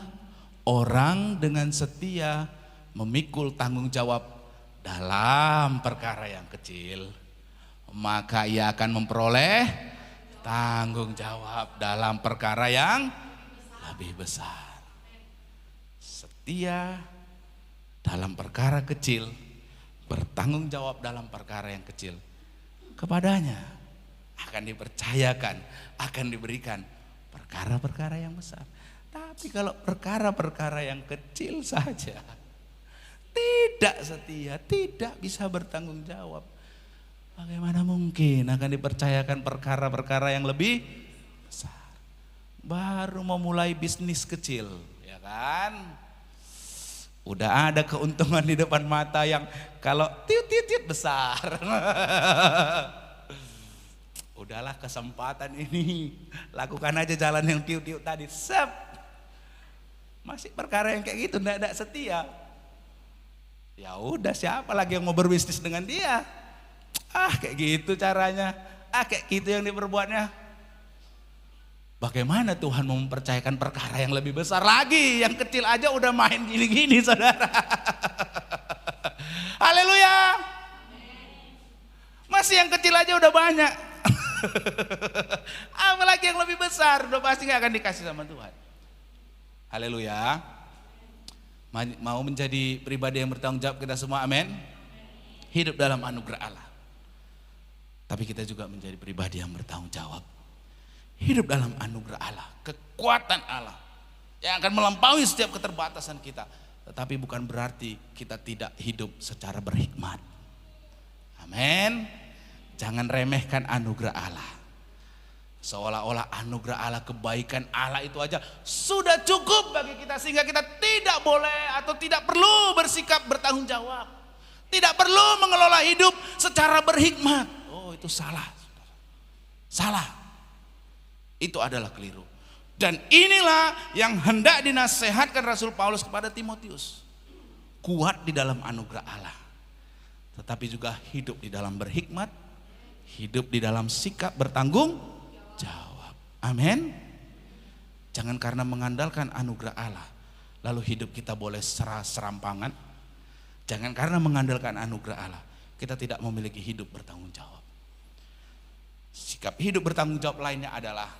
orang dengan setia memikul tanggung jawab dalam perkara yang kecil, maka ia akan memperoleh tanggung jawab dalam perkara yang lebih besar. Setia dalam perkara kecil, bertanggung jawab dalam perkara yang kecil, kepadanya akan dipercayakan, akan diberikan perkara-perkara yang besar. Tapi kalau perkara-perkara yang kecil saja tidak setia, tidak bisa bertanggung jawab, bagaimana mungkin akan dipercayakan perkara-perkara yang lebih besar? Baru memulai bisnis kecil, ya kan? Udah ada keuntungan di depan mata yang kalau tiut-tiut besar. Udahlah, kesempatan ini lakukan aja jalan yang tiut-tiut tadi. Sep. Masih perkara yang kayak gitu, tidak setia. Ya udah, siapa lagi yang mau berbisnis dengan dia? Kayak gitu caranya, kayak gitu yang diperbuatnya. Bagaimana Tuhan mau mempercayakan perkara yang lebih besar lagi? Yang kecil aja udah main gini-gini, saudara. Haleluya. Masih yang kecil aja udah banyak. Apalagi yang lebih besar, udah pasti gak akan dikasih sama Tuhan. Haleluya. Mau menjadi pribadi yang bertanggung jawab kita semua, amin. Hidup dalam anugerah Allah. Tapi kita juga menjadi pribadi yang bertanggung jawab. Hidup dalam anugerah Allah, kekuatan Allah yang akan melampaui setiap keterbatasan kita. Tetapi bukan berarti kita tidak hidup secara berhikmat. Amin. Jangan remehkan anugerah Allah. Seolah-olah anugerah Allah, kebaikan Allah itu aja sudah cukup bagi kita, sehingga kita tidak boleh atau tidak perlu bersikap bertanggung jawab. Tidak perlu mengelola hidup secara berhikmat. Oh, itu salah. Salah. Itu adalah keliru. Dan inilah yang hendak dinasihatkan Rasul Paulus kepada Timotius. Kuat di dalam anugerah Allah, tetapi juga hidup di dalam berhikmat, hidup di dalam sikap bertanggung jawab. Amin. Jangan karena mengandalkan anugerah Allah lalu hidup kita boleh serampangan. Jangan karena mengandalkan anugerah Allah kita tidak memiliki hidup bertanggung jawab. Sikap hidup bertanggung jawab lainnya adalah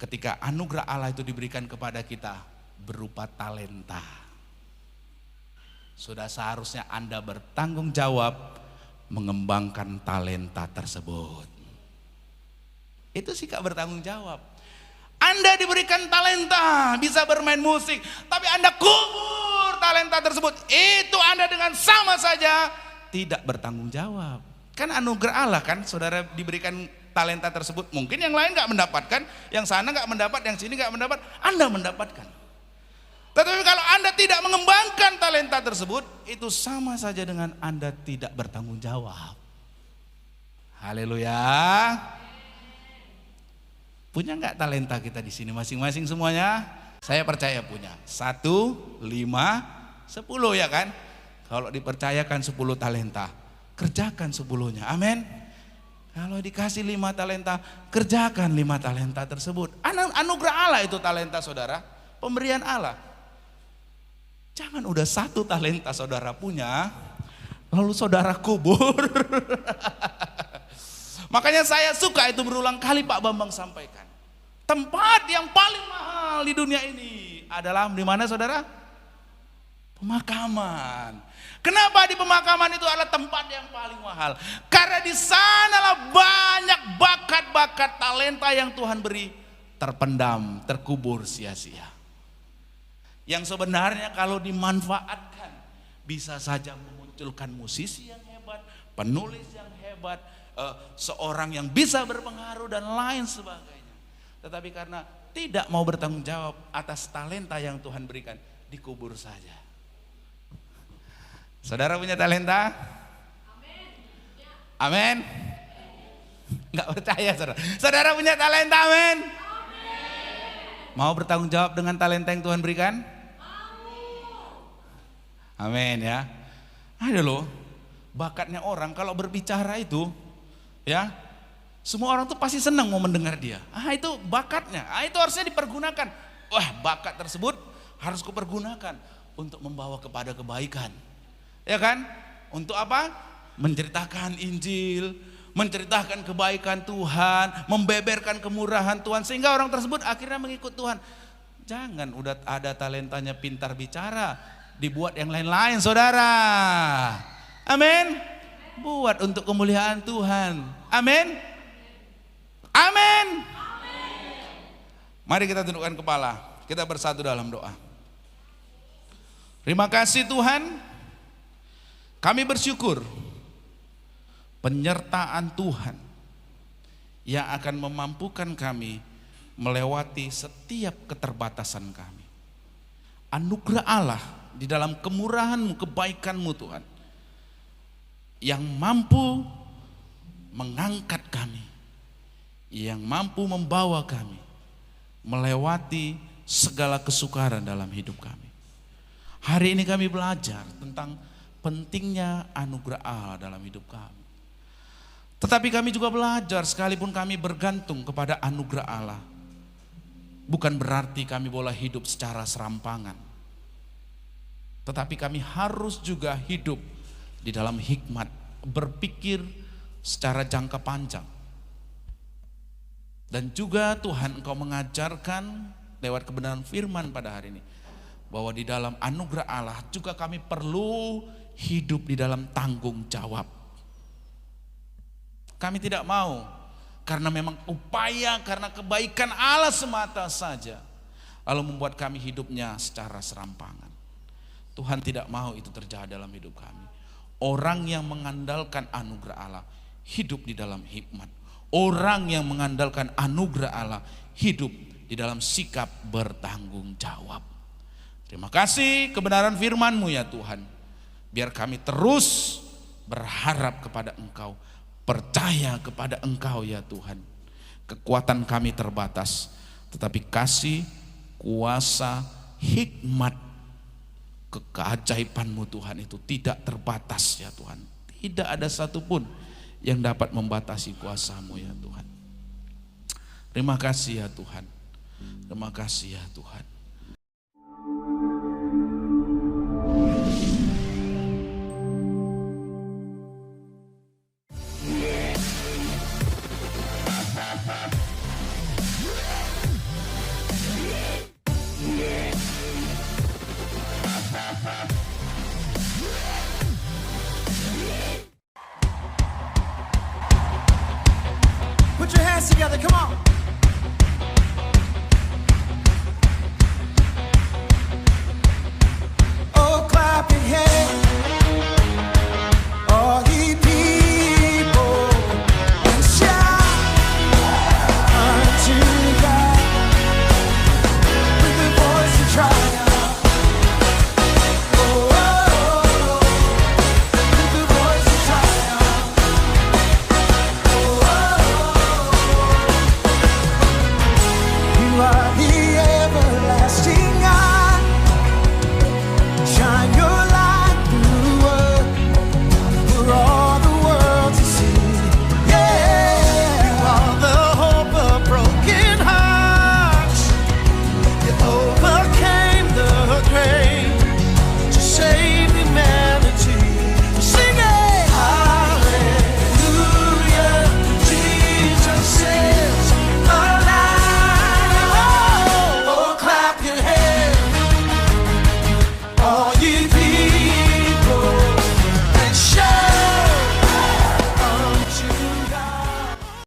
ketika anugerah Allah itu diberikan kepada kita berupa talenta. Sudah seharusnya Anda bertanggung jawab mengembangkan talenta tersebut. Itu sikap bertanggung jawab. Anda diberikan talenta, bisa bermain musik, tapi Anda kubur talenta tersebut. Itu Anda dengan sama saja tidak bertanggung jawab. Kan anugerah Allah kan, saudara diberikan talenta tersebut. Mungkin yang lain gak mendapatkan, yang sana gak mendapat, yang sini gak mendapat, Anda mendapatkan. Tetapi kalau Anda tidak mengembangkan talenta tersebut, itu sama saja dengan Anda tidak bertanggung jawab. Haleluya. Punya nggak talenta kita di sini masing-masing semuanya? Saya percaya punya. 1, 5, 10 ya kan? Kalau dipercayakan 10 talenta, kerjakan 10-nya. Amin. Kalau dikasih 5 talenta, kerjakan 5 talenta tersebut. Anugerah Allah itu talenta, saudara. Pemberian Allah. Jangan udah 1 talenta saudara punya, lalu saudara kubur. Makanya saya suka itu berulang kali Pak Bambang sampaikan. Tempat yang paling mahal di dunia ini adalah di mana saudara? Pemakaman. Kenapa di pemakaman itu adalah tempat yang paling mahal? Karena di sanalah banyak bakat-bakat talenta yang Tuhan beri terpendam, terkubur sia-sia. Yang sebenarnya kalau dimanfaatkan bisa saja memunculkan musisi yang hebat, penulis yang hebat, seorang yang bisa berpengaruh dan lain sebagainya. Tetapi karena tidak mau bertanggung jawab atas talenta yang Tuhan berikan, dikubur saja. Saudara punya talenta? Amin. Enggak percaya saudara. Saudara punya talenta, amin. Mau bertanggung jawab dengan talenta yang Tuhan berikan? Amin ya. Ada loh, bakatnya orang kalau berbicara itu, ya, semua orang tuh pasti senang mau mendengar dia. Itu bakatnya, itu harusnya dipergunakan. Wah, bakat tersebut harus kupergunakan untuk membawa kepada kebaikan. Ya kan? Untuk apa? Menceritakan Injil, menceritakan kebaikan Tuhan, membeberkan kemurahan Tuhan, sehingga orang tersebut akhirnya mengikut Tuhan. Jangan udah ada talentanya pintar bicara, dibuat yang lain-lain saudara. Amin. Buat untuk kemuliaan Tuhan. Amin. Amin. Mari kita tundukkan kepala, kita bersatu dalam doa. Terima kasih Tuhan, kami bersyukur penyertaan Tuhan yang akan memampukan kami melewati setiap keterbatasan kami. Anugerah Allah di dalam kemurahan-Mu, kebaikan-Mu Tuhan, yang mampu mengangkat kami, yang mampu membawa kami melewati segala kesukaran dalam hidup kami. Hari ini kami belajar tentang pentingnya anugerah Allah dalam hidup kami. Tetapi kami juga belajar, sekalipun kami bergantung kepada anugerah Allah, bukan berarti kami boleh hidup secara serampangan. Tetapi kami harus juga hidup di dalam hikmat, berpikir secara jangka panjang. Dan juga Tuhan, Engkau mengajarkan lewat kebenaran firman pada hari ini, bahwa di dalam anugerah Allah juga kami perlu hidup di dalam tanggung jawab. Kami tidak mau karena memang upaya, karena kebaikan Allah semata saja, lalu membuat kami hidupnya secara serampangan. Tuhan tidak mau itu terjadi dalam hidup kami. Orang yang mengandalkan anugerah Allah hidup di dalam hikmat. Orang yang mengandalkan anugerah Allah hidup di dalam sikap bertanggung jawab. Terima kasih kebenaran firman-Mu ya Tuhan. Biar kami terus berharap kepada Engkau, percaya kepada Engkau ya Tuhan. Kekuatan kami terbatas, tetapi kasih, kuasa, hikmat, keajaiban-Mu Tuhan itu tidak terbatas ya Tuhan. Tidak ada satupun yang dapat membatasi kuasa-Mu ya Tuhan. Terima kasih ya Tuhan. Terima kasih ya Tuhan. Put your hands together, come on.